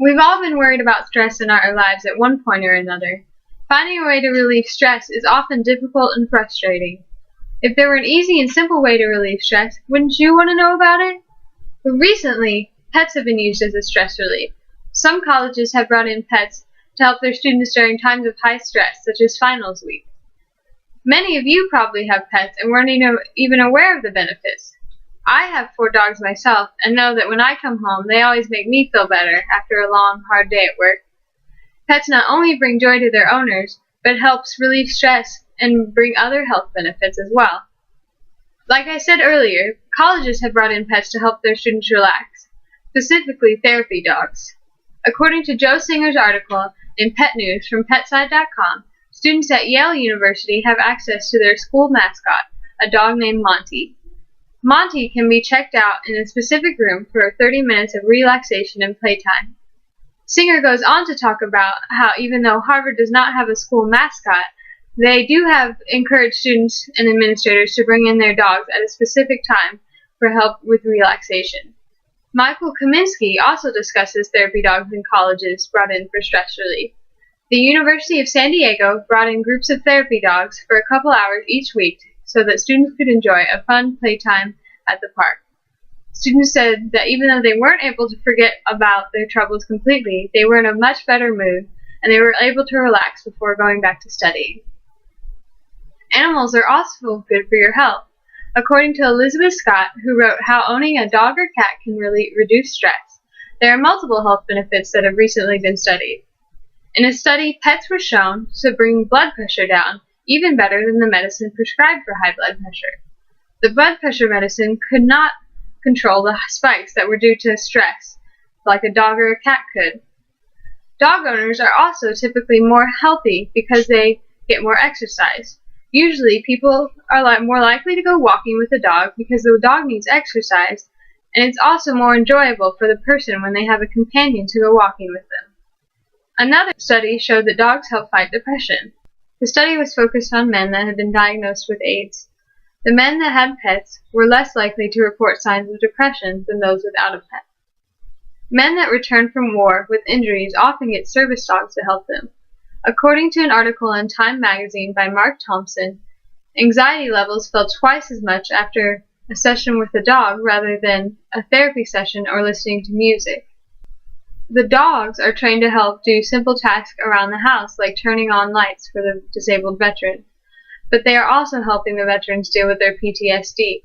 We've all been worried about stress in our lives at one point or another. Finding a way to relieve stress is often difficult and frustrating. If there were an easy and simple way to relieve stress, wouldn't you want to know about it? But recently, pets have been used as a stress relief. Some colleges have brought in pets to help their students during times of high stress, such as finals week. Many of you probably have pets and weren't even aware of the benefits. I have 4 dogs myself and know that when I come home, they always make me feel better after a long, hard day at work. Pets not only bring joy to their owners, but helps relieve stress and bring other health benefits as well. Like I said earlier, colleges have brought in pets to help their students relax, specifically therapy dogs. According to Joe Singer's article in Pet News from PetSide.com, students at Yale University have access to their school mascot, a dog named Monty. Monty can be checked out in a specific room for 30 minutes of relaxation and playtime. Singer goes on to talk about how even though Harvard does not have a school mascot, they do have encouraged students and administrators to bring in their dogs at a specific time for help with relaxation. Michael Kaminsky also discusses therapy dogs in colleges brought in for stress relief. The University of San Diego brought in groups of therapy dogs for a couple hours each week so that students could enjoy a fun playtime at the park. Students said that even though they weren't able to forget about their troubles completely, they were in a much better mood and they were able to relax before going back to studying. Animals are also good for your health. According to Elizabeth Scott, who wrote How Owning a Dog or Cat Can Really Reduce Stress, there are multiple health benefits that have recently been studied. In a study, pets were shown to bring blood pressure down even better than the medicine prescribed for high blood pressure. The blood pressure medicine could not control the spikes that were due to stress, like a dog or a cat could. Dog owners are also typically more healthy because they get more exercise. Usually, people are more likely to go walking with a dog because the dog needs exercise, and it's also more enjoyable for the person when they have a companion to go walking with them. Another study showed that dogs help fight depression. The study was focused on men that had been diagnosed with AIDS. The men that had pets were less likely to report signs of depression than those without a pet. Men that return from war with injuries often get service dogs to help them. According to an article in Time magazine by Mark Thompson, anxiety levels fell twice as much after a session with a dog rather than a therapy session or listening to music. The dogs are trained to help do simple tasks around the house, like turning on lights for the disabled veteran, but they are also helping the veterans deal with their PTSD.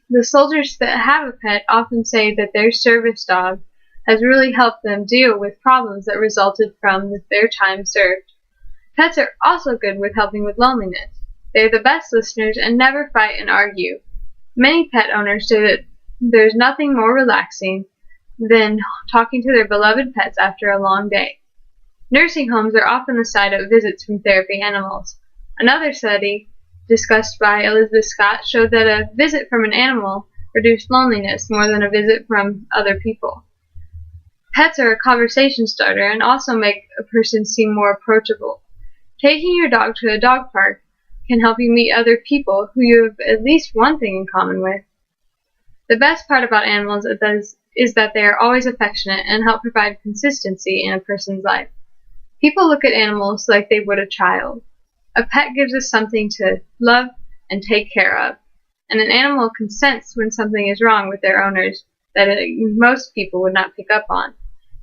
The soldiers that have a pet often say that their service dog has really helped them deal with problems that resulted from their time served. Pets are also good with helping with loneliness. They are the best listeners and never fight and argue. Many pet owners say that there's nothing more relaxing than talking to their beloved pets after a long day. Nursing homes are often the site of visits from therapy animals. Another study, discussed by Elizabeth Scott, showed that a visit from an animal reduced loneliness more than a visit from other people. Pets are a conversation starter and also make a person seem more approachable. Taking your dog to a dog park can help you meet other people who you have at least one thing in common with. The best part about animals is that they are always affectionate and help provide consistency in a person's life. People look at animals like they would a child. A pet gives us something to love and take care of, and an animal can sense when something is wrong with their owners that most people would not pick up on.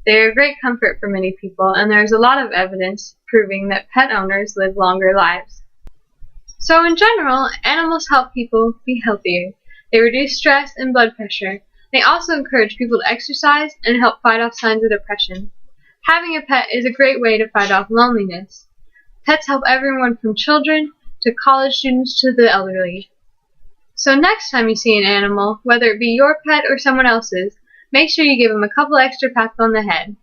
They are a great comfort for many people, and there is a lot of evidence proving that pet owners live longer lives. So in general, animals help people be healthier. They reduce stress and blood pressure. They also encourage people to exercise and help fight off signs of depression. Having a pet is a great way to fight off loneliness. Pets help everyone from children to college students to the elderly. So next time you see an animal, whether it be your pet or someone else's, make sure you give them a couple extra pats on the head.